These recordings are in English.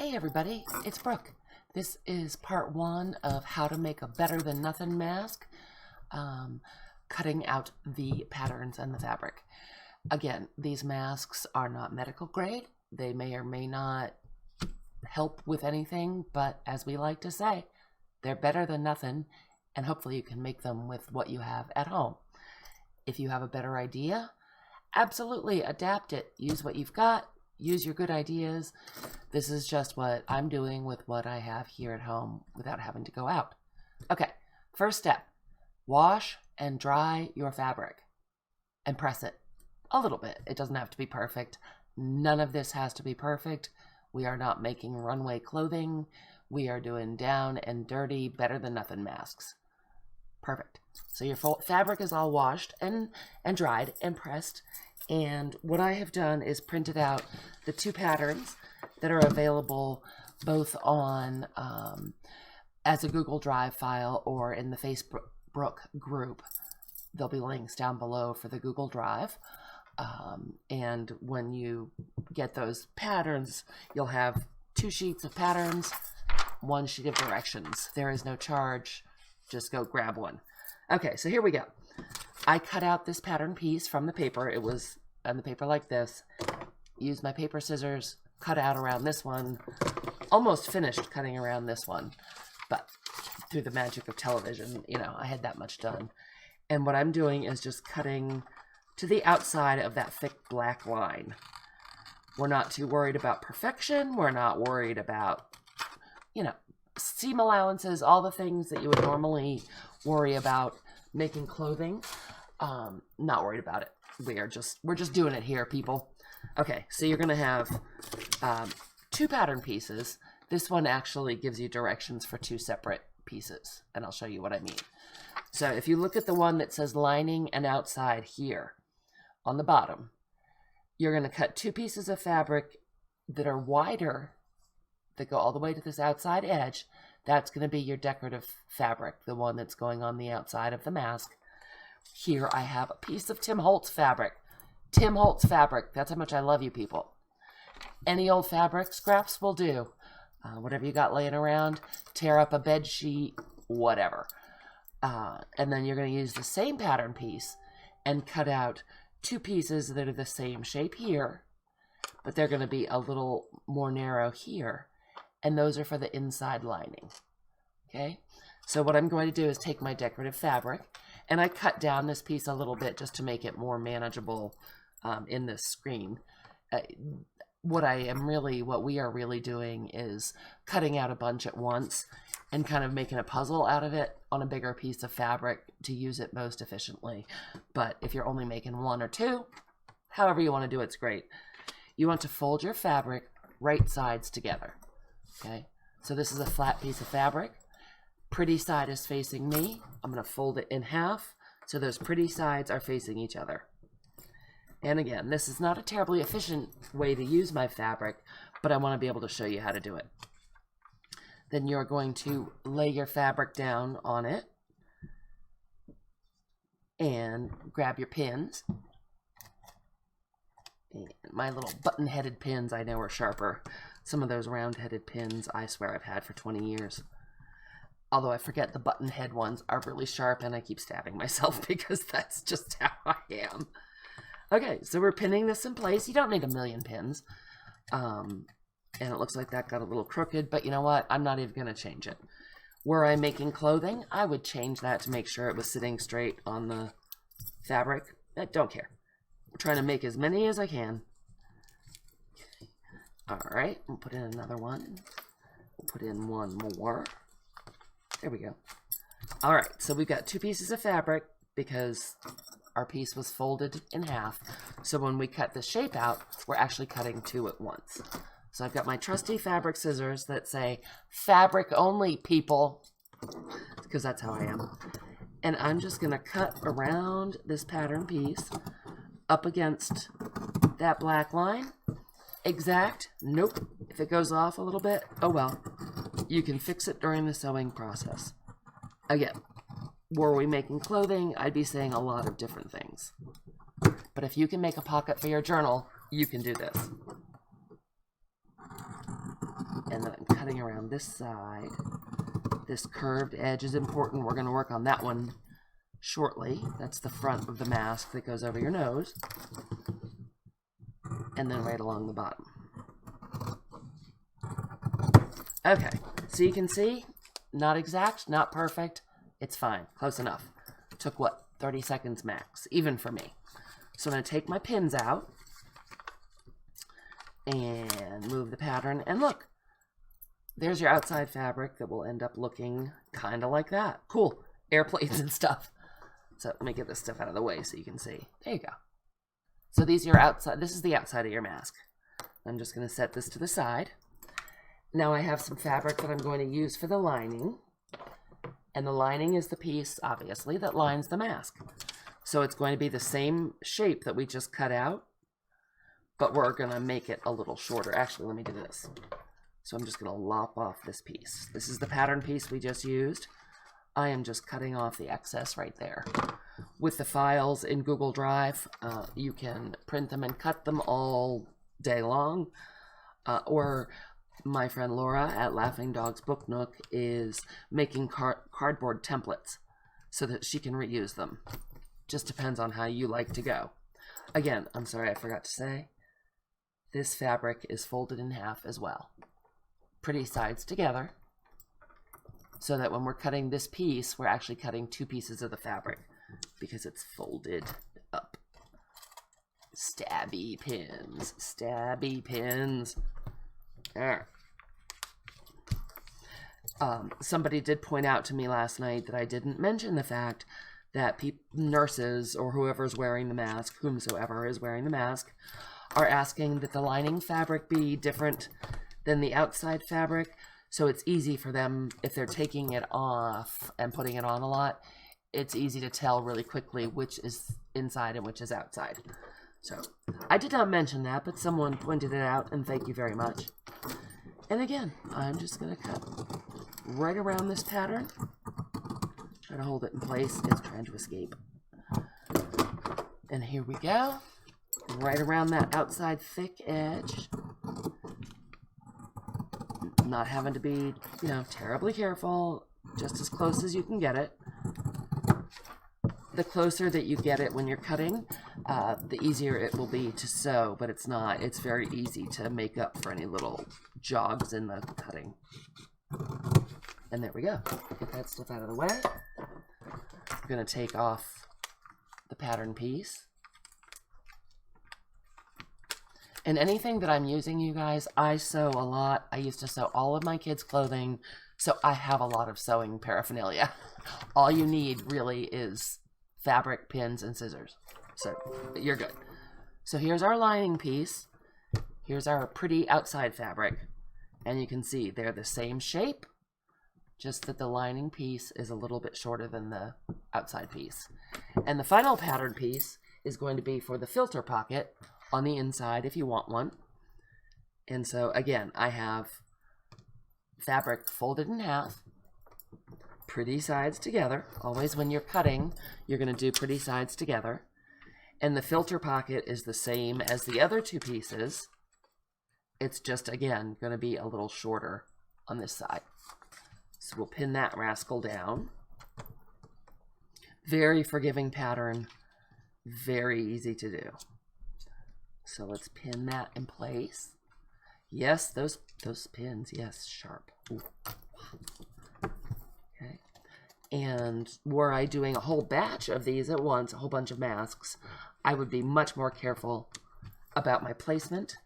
Hey everybody, it's Brooke. This is part 1 of how to make a better than nothing mask, cutting out the patterns and the fabric. Again, these masks are not medical grade. They may or may not help with anything, but as we like to say, they're better than nothing, and hopefully you can make them with what you have at home. If you have a better idea, absolutely adapt it. Use what you've got. Use your good ideas. This is just what I'm doing with what I have here at home without having to go out. Okay, first step, wash and dry your fabric and press it a little bit. It doesn't have to be perfect. None of this has to be perfect. We are not making runway clothing. We are doing down and dirty, better than nothing masks. Perfect. So your fabric is all washed and dried and pressed. And what I have done is printed out the 2 patterns that are available both on as a Google Drive file or in the FaceBrooke group. There'll be links down below for the Google Drive. And when you get those patterns, you'll have 2 sheets of patterns, 1 sheet of directions. There is no charge. Just go grab one. Okay, so here we go. I cut out this pattern piece from the paper. It was on the paper like this. Used my paper scissors, cut out around this one. Almost finished cutting around this one. But through the magic of television, you know, I had that much done. And what I'm doing is just cutting to the outside of that thick black line. We're not too worried about perfection. We're not worried about, you know, seam allowances, all the things that you would normally worry about making clothing. Not worried about it. We're just doing it here, people. Okay, so you're gonna have 2 pattern pieces. This one actually gives you directions for 2 separate pieces, and I'll show you what I mean. So if you look at the one that says lining and outside here on the bottom, you're gonna cut 2 pieces of fabric that are wider, that go all the way to this outside edge. That's going to be your decorative fabric, the one that's going on the outside of the mask. Here I have a piece of Tim Holtz fabric. Tim Holtz fabric. That's how much I love you people. Any old fabric scraps will do. Whatever you got laying around, tear up a bed sheet, whatever. And then you're going to use the same pattern piece and cut out 2 pieces that are the same shape here, but they're going to be a little more narrow here. And those are for the inside lining. Okay, so what I'm going to do is take my decorative fabric, and I cut down this piece a little bit just to make it more manageable in this screen. What we are really doing is cutting out a bunch at once and kind of making a puzzle out of it on a bigger piece of fabric to use it most efficiently. But if you're only making 1 or 2, however you want to do it's great. You want to fold your fabric right sides together. Okay, so this is a flat piece of fabric. Pretty side is facing me. I'm going to fold it in half so those pretty sides are facing each other. And again, this is not a terribly efficient way to use my fabric, but I want to be able to show you how to do it. Then you're going to lay your fabric down on it and grab your pins. And my little button-headed pins I know are sharper. Some of those round-headed pins I swear I've had for 20 years. Although I forget the button-head ones are really sharp and I keep stabbing myself because that's just how I am. Okay, so we're pinning this in place. You don't need a million pins. And it looks like that got a little crooked, but you know what? I'm not even going to change it. Were I making clothing, I would change that to make sure it was sitting straight on the fabric. I don't care. I'm trying to make as many as I can. Alright, we'll put in another one. We'll put in 1 more. There we go. Alright, so we've got 2 pieces of fabric because our piece was folded in half. So when we cut the shape out, we're actually cutting 2 at once. So I've got my trusty fabric scissors that say, fabric only, people. Because that's how I am. And I'm just going to cut around this pattern piece up against that black line. Exact? Nope. If it goes off a little bit, oh well. You can fix it during the sewing process. Again, were we making clothing, I'd be saying a lot of different things. But if you can make a pocket for your journal, you can do this. And then I'm cutting around this side. This curved edge is important. We're going to work on that one shortly. That's the front of the mask that goes over your nose. And then right along the bottom. Okay, so you can see, not exact, not perfect. It's fine, close enough. Took what, 30 seconds max, even for me. So I'm going to take my pins out and move the pattern. And look, there's your outside fabric that will end up looking kind of like that. Cool, airplanes and stuff. So let me get this stuff out of the way so you can see. There you go. So these are your outside. This is the outside of your mask. I'm just going to set this to the side. Now I have some fabric that I'm going to use for the lining. And the lining is the piece, obviously, that lines the mask. So it's going to be the same shape that we just cut out, but we're going to make it a little shorter. Actually, let me do this. So I'm just going to lop off this piece. This is the pattern piece we just used. I am just cutting off the excess right there. With the files in Google Drive, you can print them and cut them all day long. Or my friend Laura at Laughing Dogs Book Nook is making cardboard templates so that she can reuse them. Just depends on how you like to go. Again, I'm sorry, I forgot to say, this fabric is folded in half as well. Pretty sides together, so that when we're cutting this piece, we're actually cutting two pieces of the fabric because it's folded up. Stabby pins, stabby pins. There. Somebody did point out to me last night that I didn't mention the fact that nurses or whoever's wearing the mask, whomsoever is wearing the mask, are asking that the lining fabric be different than the outside fabric, so it's easy for them, if they're taking it off and putting it on a lot, it's easy to tell really quickly which is inside and which is outside. So I did not mention that, but someone pointed it out, and thank you very much. And again, I'm just going to cut right around this pattern. Try to hold it in place. It's trying to escape. And here we go. Right around that outside thick edge. Not having to be, you know, terribly careful. Just as close as you can get it. The closer that you get it when you're cutting, the easier it will be to sew, but it's not. It's very easy to make up for any little jogs in the cutting. And there we go. Get that stuff out of the way. I'm going to take off the pattern piece. And anything that I'm using, you guys, I sew a lot. I used to sew all of my kids' clothing, so I have a lot of sewing paraphernalia. All you need really is fabric, pins, and scissors. So you're good. So here's our lining piece. Here's our pretty outside fabric. And you can see they're the same shape, just that the lining piece is a little bit shorter than the outside piece. And the final pattern piece is going to be for the filter pocket on the inside if you want one. And so again, I have fabric folded in half, pretty sides together. Always when you're cutting, you're going to do pretty sides together. And the filter pocket is the same as the other two pieces. It's just, again, going to be a little shorter on this side. So we'll pin that rascal down. Very forgiving pattern. Very easy to do. So let's pin that in place. Yes, those pins, yes, sharp. Ooh. Okay. And were I doing a whole batch of these at once, a whole bunch of masks, I would be much more careful about my placement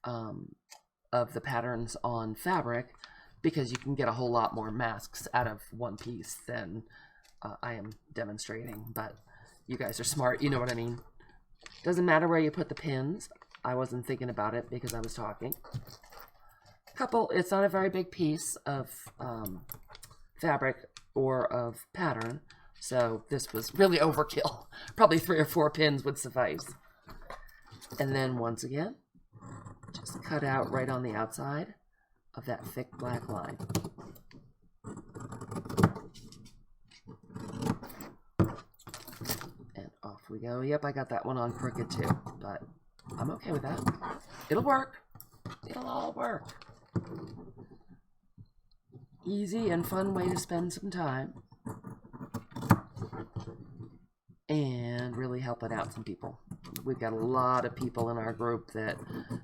of the patterns on fabric, because you can get a whole lot more masks out of one piece than I am demonstrating. But you guys are smart, you know what I mean. Doesn't matter where you put the pins. I wasn't thinking about it because I was talking. It's not a very big piece of fabric or of pattern, so this was really overkill. Probably 3 or 4 pins would suffice. And then once again, just cut out right on the outside of that thick black line. And off we go. Yep, I got that one on crooked too, but I'm okay with that. It'll work. It'll all work. easy and fun way to spend some time and really helping out some people. We've got a lot of people in our group that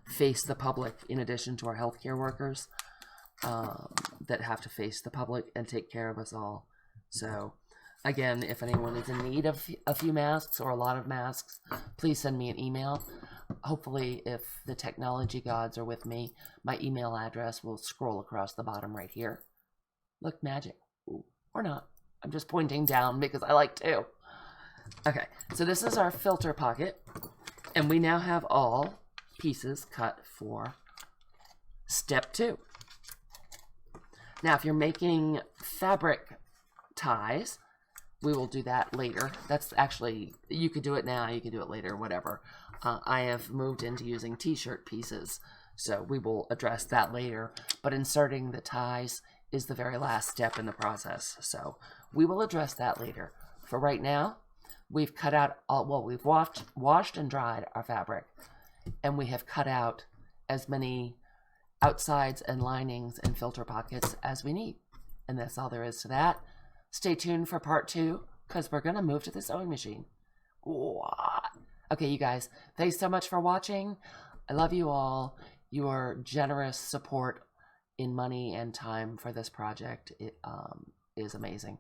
face the public in addition to our healthcare workers that have to face the public and take care of us all. So again, if anyone is in need of a few masks or a lot of masks, please send me an email. Hopefully, if the technology gods are with me, my email address will scroll across the bottom right here. Look, magic. Ooh, or not. I'm just pointing down because I like to. Okay, so this is our filter pocket, and we now have all pieces cut for step 2. Now, if you're making fabric ties, we will do that later. That's actually, you could do it now, you can do it later, whatever. I have moved into using t-shirt pieces, so we will address that later. But inserting the ties is the very last step in the process, so we will address that later. For right now, we've cut out, we've washed and dried our fabric, and we have cut out as many outsides and linings and filter pockets as we need. And that's all there is to that. Stay tuned for part 2, because we're going to move to the sewing machine. What? Okay, you guys, thanks so much for watching. I love you all. Your generous support in money and time for this project is amazing.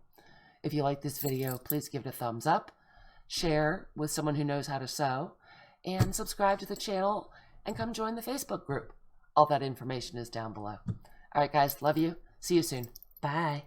If you like this video, please give it a thumbs up, share with someone who knows how to sew, and subscribe to the channel and come join the Facebook group. All that information is down below. All right, guys, love you. See you soon. Bye.